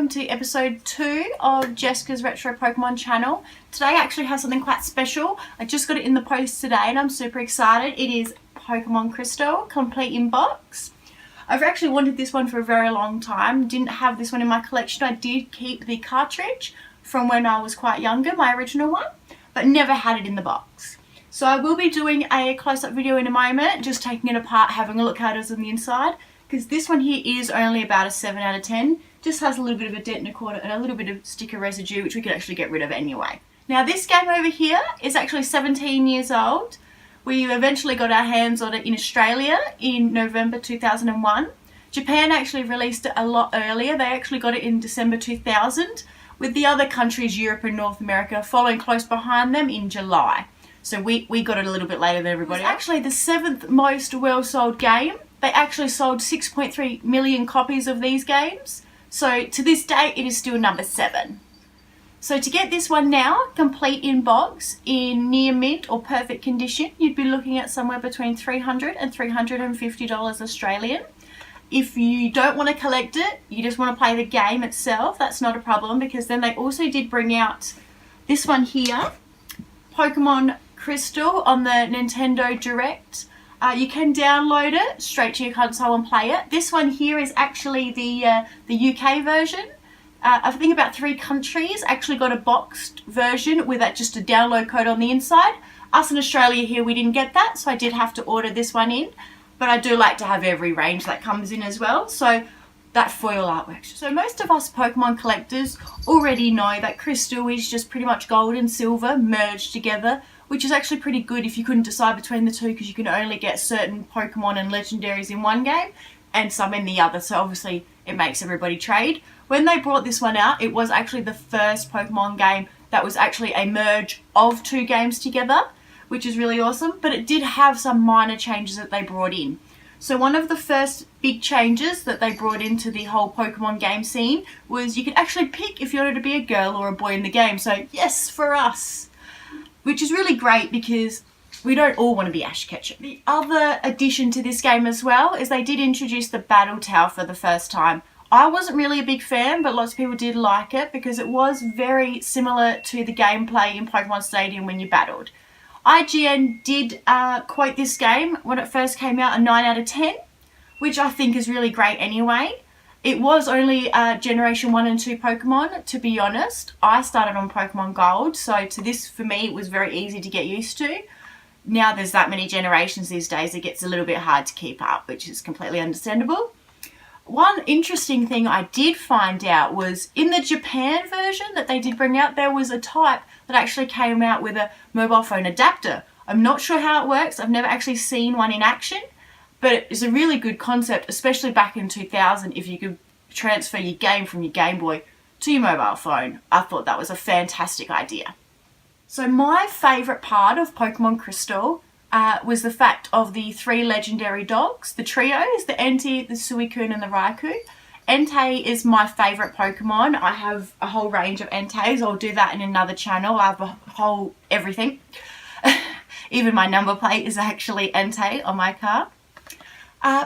welcome to episode 2 of Jessica's Retro Pokemon channel. Today I actually have something quite special. I just got it in the post today and I'm super excited. It is Pokemon Crystal, complete in box. I've actually wanted this one for a very long time. Didn't have this one in my collection. I did keep the cartridge from when I was quite younger, my original one, but never had it in the box. So I will be doing a close-up video in a moment, just taking it apart, having a look how it is on the inside. Because this one here is only about a 7 out of 10. Just has a little bit of a dent in a corner and a little bit of sticker residue, which we could actually get rid of anyway. Now this game over here is actually 17 years old. We eventually got our hands on it in Australia in November 2001. Japan actually released it a lot earlier. They actually got it in December 2000, with the other countries, Europe and North America, following close behind them in July. So we got it a little bit later than everybody. It's actually the 7th most well-sold game. They actually sold 6.3 million copies of these games. So to this day, it is still number 7. So to get this one now, complete in box, in near mint or perfect condition, you'd be looking at somewhere between $300 and $350 Australian. If you don't want to collect it, you just want to play the game itself, that's not a problem, because then they also did bring out this one here, Pokemon Crystal, on the Nintendo Direct. You can download it straight to your console and play it. This one here is actually the UK version. I think about 3 countries actually got a boxed version with just a download code on the inside. Us in Australia here, we didn't get that, so I did have to order this one in. But I do like to have every range that comes in as well. So that foil artwork. So most of us Pokemon collectors already know that Crystal is just pretty much gold and silver merged together, which is actually pretty good if you couldn't decide between the two, because you can only get certain Pokemon and legendaries in one game and some in the other, so obviously it makes everybody trade. When they brought this one out, it was actually the first Pokemon game that was actually a merge of 2 games together, which is really awesome, but it did have some minor changes that they brought in. So one of the first big changes that they brought into the whole Pokemon game scene was you could actually pick if you wanted to be a girl or a boy in the game, so yes for us! Which is really great because we don't all want to be Ash Ketchum. The other addition to this game as well is they did introduce the Battle Tower for the first time. I wasn't really a big fan, but lots of people did like it because it was very similar to the gameplay in Pokemon Stadium when you battled. IGN did quote this game when it first came out a 9 out of 10, which I think is really great anyway. It was only Generation 1 and 2 Pokemon, to be honest. I started on Pokemon Gold, so to this, for me, it was very easy to get used to. Now there's that many generations these days, it gets a little bit hard to keep up, which is completely understandable. One interesting thing I did find out was in the Japan version that they did bring out, there was a type that actually came out with a mobile phone adapter. I'm not sure how it works, I've never actually seen one in action. But it's a really good concept, especially back in 2000, if you could transfer your game from your Game Boy to your mobile phone. I thought that was a fantastic idea. So my favourite part of Pokemon Crystal was the fact of the 3 legendary dogs, the trios, the Entei, the Suicune and the Raikou. Entei is my favourite Pokemon. I have a whole range of Enteis. I'll do that in another channel. I have a whole everything. Even my number plate is actually Entei on my car.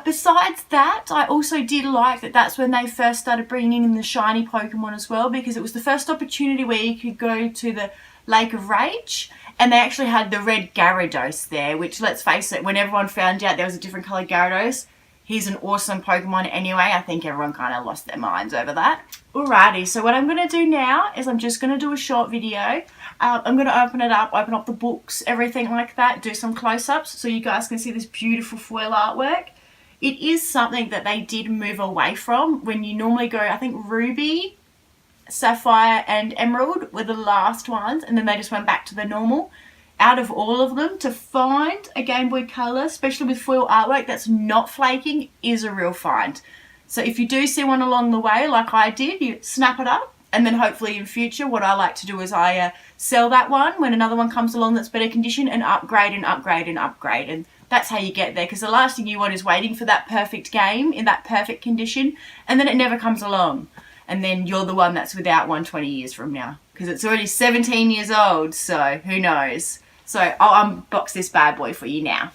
Besides that, I also did like that that's when they first started bringing in the shiny Pokemon as well, because it was the first opportunity where you could go to the Lake of Rage, and they actually had the red Gyarados there, which, let's face it, when everyone found out there was a different coloured Gyarados, he's an awesome Pokemon anyway. I think everyone kind of lost their minds over that. Alrighty, so what I'm going to do now is I'm just going to do a short video. I'm going to open up the books, everything like that, do some close-ups so you guys can see this beautiful foil artwork. It is something that they did move away from when you normally go, I think Ruby, Sapphire and Emerald were the last ones, and then they just went back to the normal. Out of all of them, to find a Game Boy Color, especially with foil artwork that's not flaking, is a real find. So if you do see one along the way, like I did, you snap it up, and then hopefully in future what I like to do is I sell that one when another one comes along that's better condition, and upgrade and upgrade and upgrade. And that's how you get there, because the last thing you want is waiting for that perfect game in that perfect condition, and then it never comes along. And then you're the one that's without one 20 years from now, because it's already 17 years old, so who knows. So I'll unbox this bad boy for you now.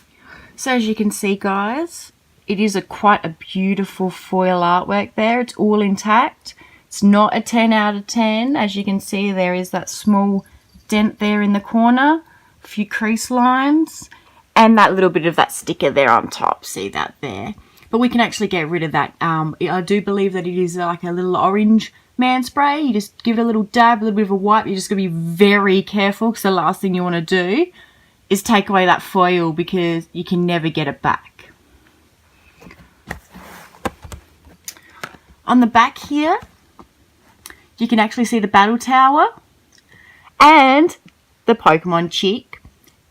So as you can see, guys, it is quite a beautiful foil artwork there. It's all intact. It's not a 10 out of 10. As you can see, there is that small dent there in the corner, a few crease lines, and that little bit of that sticker there on top. See that there? But we can actually get rid of that. I do believe that it is like a little orange man spray. You just give it a little dab, a little bit of a wipe. You're just going to be very careful, because the last thing you want to do is take away that foil, because you can never get it back. On the back here, you can actually see the battle tower and the Pokemon chick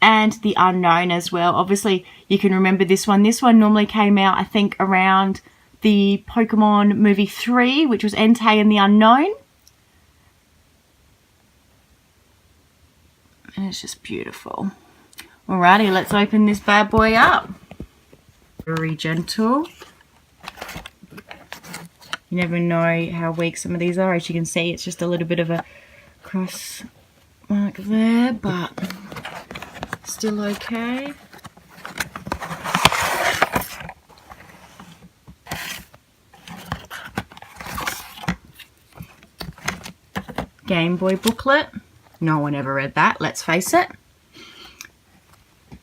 and the Unown as well. Obviously, you can remember this one. This one normally came out, I think, around the Pokemon movie 3, which was Entei and the Unown. And it's just beautiful. Alrighty, let's open this bad boy up. Very gentle. You never know how weak some of these are. As you can see, it's just a little bit of a cross mark there, but still okay. Game Boy booklet. No one ever read that, let's face it.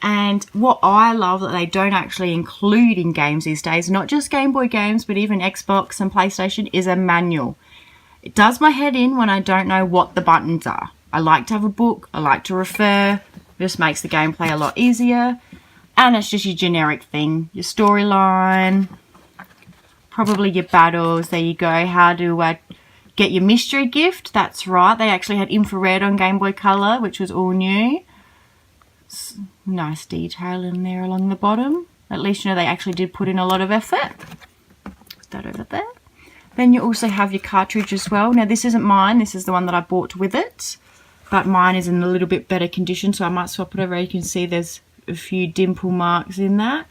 And what I love that they don't actually include in games these days, not just Game Boy games, but even Xbox and PlayStation, is a manual. It does my head in when I don't know what the buttons are. I like to have a book, I like to refer, it just makes the gameplay a lot easier. And it's just your generic thing, your storyline, probably your battles, there you go, how to get your mystery gift, that's right, they actually had infrared on Game Boy Color, which was all new. Nice detail in there along the bottom. At least you know they actually did put in a lot of effort. Put that over there. Then you also have your cartridge as well. Now this isn't mine, this is the one that I bought with it. But mine is in a little bit better condition, so I might swap it over. You can see there's a few dimple marks in that.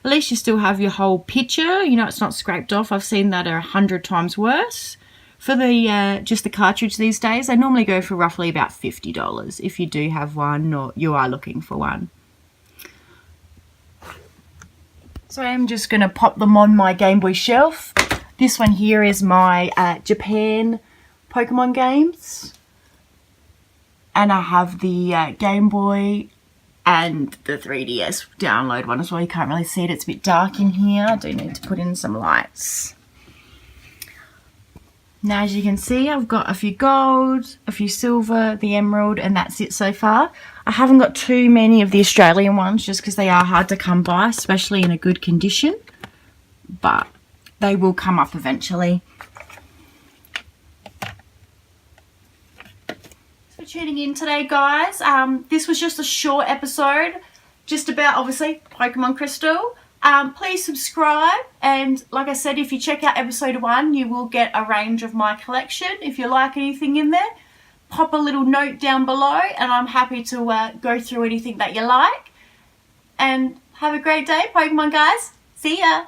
At least you still have your whole picture. You know, it's not scraped off. I've seen that 100 times worse. For the just the cartridge these days, they normally go for roughly about $50 if you do have one or you are looking for one. So I'm just going to pop them on my Game Boy shelf. This one here is my Japan Pokemon games. And I have the Game Boy and the 3DS download one as well. You can't really see it, it's a bit dark in here. I do need to put in some lights. Now, as you can see, I've got a few gold, a few silver, the emerald, and that's it so far. I haven't got too many of the Australian ones just because they are hard to come by, especially in a good condition. But they will come up eventually. Thanks for tuning in today, guys. This was just a short episode, just about, obviously, Pokemon Crystal. Please subscribe, and like I said, if you check out episode 1, you will get a range of my collection. If you like anything in there, pop a little note down below and I'm happy to go through anything that you like. And have a great day, Pokemon guys. See ya!